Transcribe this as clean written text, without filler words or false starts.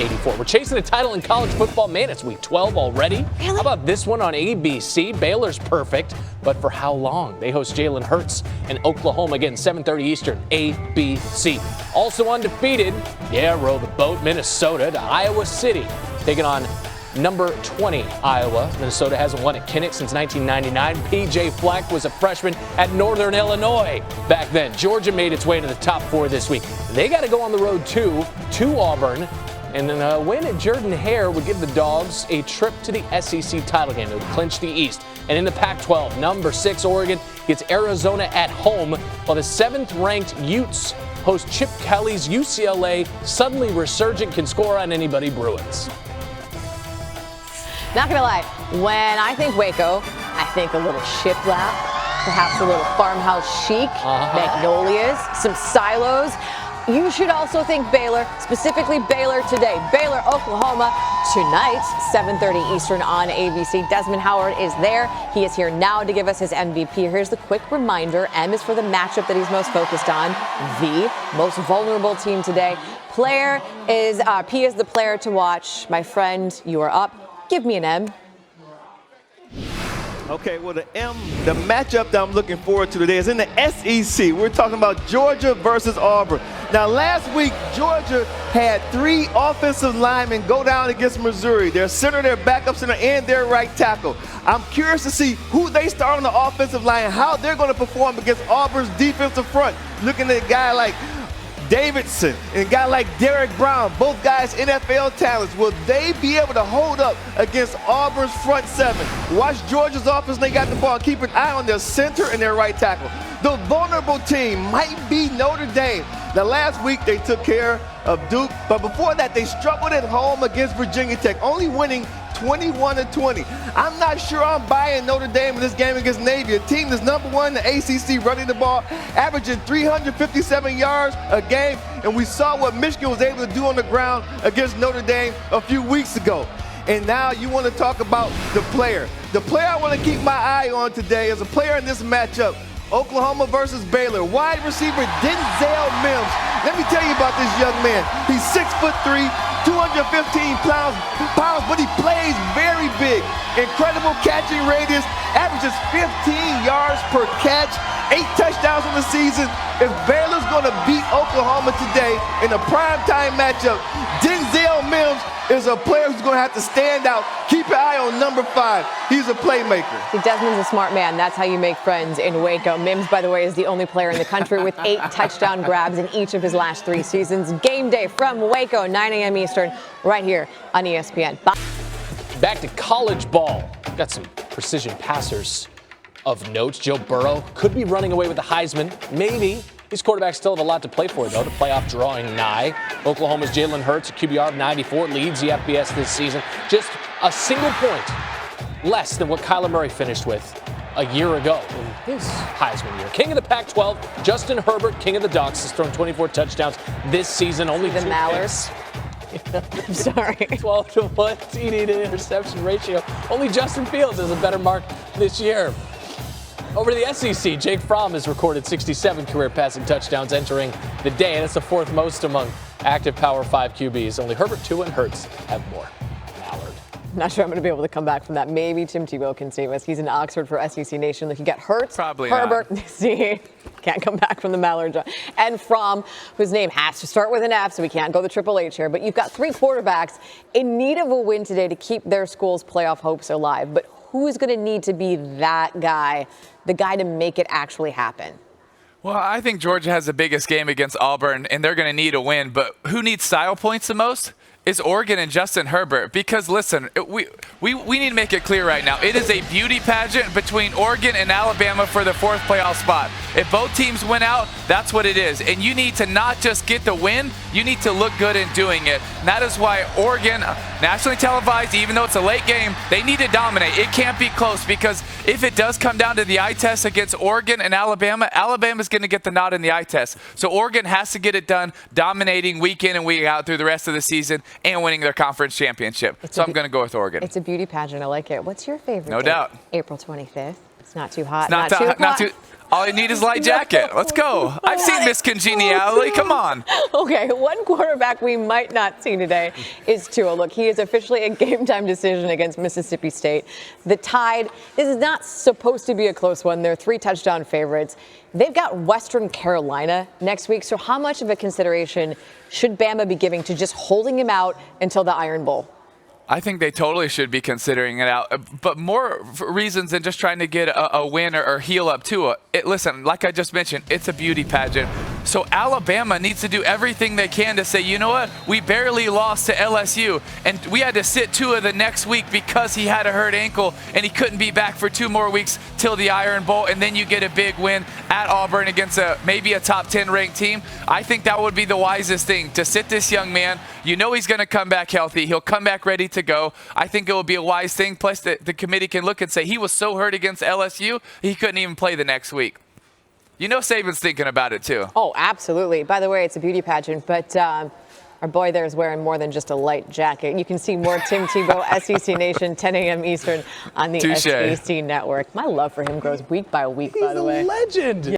84. We're chasing a title in college football. Man, it's week 12 already. Really? How about this one on ABC? Baylor's perfect, but for how long? They host Jalen Hurts in Oklahoma again, 7:30 Eastern, ABC. Also undefeated, row the boat, Minnesota to Iowa City, taking on number 20 Iowa. Minnesota hasn't won at Kinnick since 1999. P.J. Fleck was a freshman at Northern Illinois back then. Georgia made its way to the top 4 this week. They got to go on the road too, to Auburn. And then a win at Jordan-Hare would give the Dogs a trip to the SEC title game. It would clinch the East. And in the Pac-12, number 6 Oregon gets Arizona at home, while the 7th-ranked Utes host Chip Kelly's UCLA. Suddenly resurgent, can score on anybody. Bruins. Not gonna lie, when I think Waco, I think a little shiplap, perhaps a little farmhouse chic, magnolias, some silos. You should also think Baylor, specifically Baylor today. Baylor, Oklahoma, tonight, 7:30 Eastern on ABC. Desmond Howard is there. He is here now to give us his MVP. Here's the quick reminder. M is for the matchup that he's most focused on. V, most vulnerable team today. Player is, P is the player to watch. My friend, you are up. Give me an M. Okay, well, the M, the matchup that I'm looking forward to today is in the SEC. We're talking about Georgia versus Auburn. Now, last week, Georgia had 3 offensive linemen go down against Missouri. Their center, their backup center, and their right tackle. I'm curious to see who they start on the offensive line, how they're going to perform against Auburn's defensive front. Looking at a guy like Davidson and a guy like Derek Brown, both guys NFL talents. Will they be able to hold up against Auburn's front 7? Watch Georgia's offense. They got the ball. Keep an eye on their center and their right tackle. The vulnerable team might be Notre Dame. Now, last week they took care of Duke, but before that they struggled at home against Virginia Tech, only winning 21-20. I'm not sure I'm buying Notre Dame in this game against Navy, a team that's number 1 in the ACC running the ball, averaging 357 yards a game, and we saw what Michigan was able to do on the ground against Notre Dame a few weeks ago. And now you want to talk about the player. The player I want to keep my eye on today is a player in this matchup. Oklahoma versus Baylor. Wide receiver Denzel Mims. Let me tell you about this young man. He's 6'3", 215 pounds, but he plays very big. Incredible catching radius, averages 15 yards per catch, 8 touchdowns in the season. If Baylor's going to beat Oklahoma today in a primetime matchup, Denzel Mims is a player who's going to have to stand out. Keep an eye on number 5. He's a playmaker. See, Desmond's a smart man. That's how you make friends in Waco. Mims, by the way, is the only player in the country with 8 touchdown grabs in each of his last 3 seasons. Game day from Waco, 9 a.m. Eastern, right here on ESPN. Bye. Back to college ball. Got some precision passers of note. Joe Burrow could be running away with the Heisman. Maybe. These quarterbacks still have a lot to play for, though. The playoff drawing nigh. Oklahoma's Jalen Hurts, a QBR of 94, leads the FBS this season. Just a single point less than what Kyler Murray finished with a year ago in his Heisman year. King of the Pac-12, Justin Herbert, king of the Ducks, has thrown 24 touchdowns this season. Only the 2 Mallards. I'm sorry. 12-1 TD to interception ratio. Only Justin Fields has a better mark this year. Over to the SEC, Jake Fromm has recorded 67 career passing touchdowns entering the day, and it's the 4th most among active Power 5 QBs. Only Herbert, Tua, and Hurts have more. Mallard. Not sure I'm going to be able to come back from that. Maybe Tim Tebow can save us. He's in Oxford for SEC Nation. Look, you got Hurts, Probably Herbert. not. See, can't come back from the Mallard. And Fromm, whose name has to start with an F, so we can't go the Triple H here. But you've got 3 quarterbacks in need of a win today to keep their school's playoff hopes alive. But who is going to need to be that guy, the guy to make it actually happen? Well, I think Georgia has the biggest game against Auburn, and they're going to need a win. But who needs style points the most? Is Oregon and Justin Herbert. Because, listen, we need to make it clear right now. It is a beauty pageant between Oregon and Alabama for the 4th playoff spot. If both teams win out, that's what it is. And you need to not just get the win, you need to look good in doing it. And that is why Oregon, nationally televised, even though it's a late game, they need to dominate. It can't be close, because if it does come down to the eye test against Oregon and Alabama, Alabama's going to get the nod in the eye test. So Oregon has to get it done, dominating week in and week out through the rest of the season and winning their conference championship. So I'm going to go with Oregon. It's a beauty pageant. I like it. What's your favorite No date? doubt. April 25th. It's not too hot. Not too hot. All you need is light jacket. Let's go. I've seen Miss Congeniality. Come on. Okay, one quarterback we might not see today is Tua. Look, he is officially a game-time decision against Mississippi State. The Tide, this is not supposed to be a close one. They're 3-touchdown favorites. They've got Western Carolina next week, so how much of a consideration should Bama be giving to just holding him out until the Iron Bowl? I think they totally should be considering it out, but more reasons than just trying to get a win or heal up Tua. Listen, like I just mentioned, it's a beauty pageant. So Alabama needs to do everything they can to say, you know what, we barely lost to LSU, and we had to sit Tua the next week because he had a hurt ankle, and he couldn't be back for 2 more weeks till the Iron Bowl, and then you get a big win at Auburn against maybe a top 10 ranked team. I think that would be the wisest thing, to sit this young man. You know he's going to come back healthy. He'll come back ready to go. I think it will be a wise thing. Plus, the committee can look and say he was so hurt against LSU, he couldn't even play the next week. You know Saban's thinking about it, too. Oh, absolutely. By the way, it's a beauty pageant, but our boy there is wearing more than just a light jacket. You can see more Tim Tebow, SEC Nation, 10 a.m. Eastern on the Touché. SEC Network. My love for him grows week by week, by the way. He's a legend.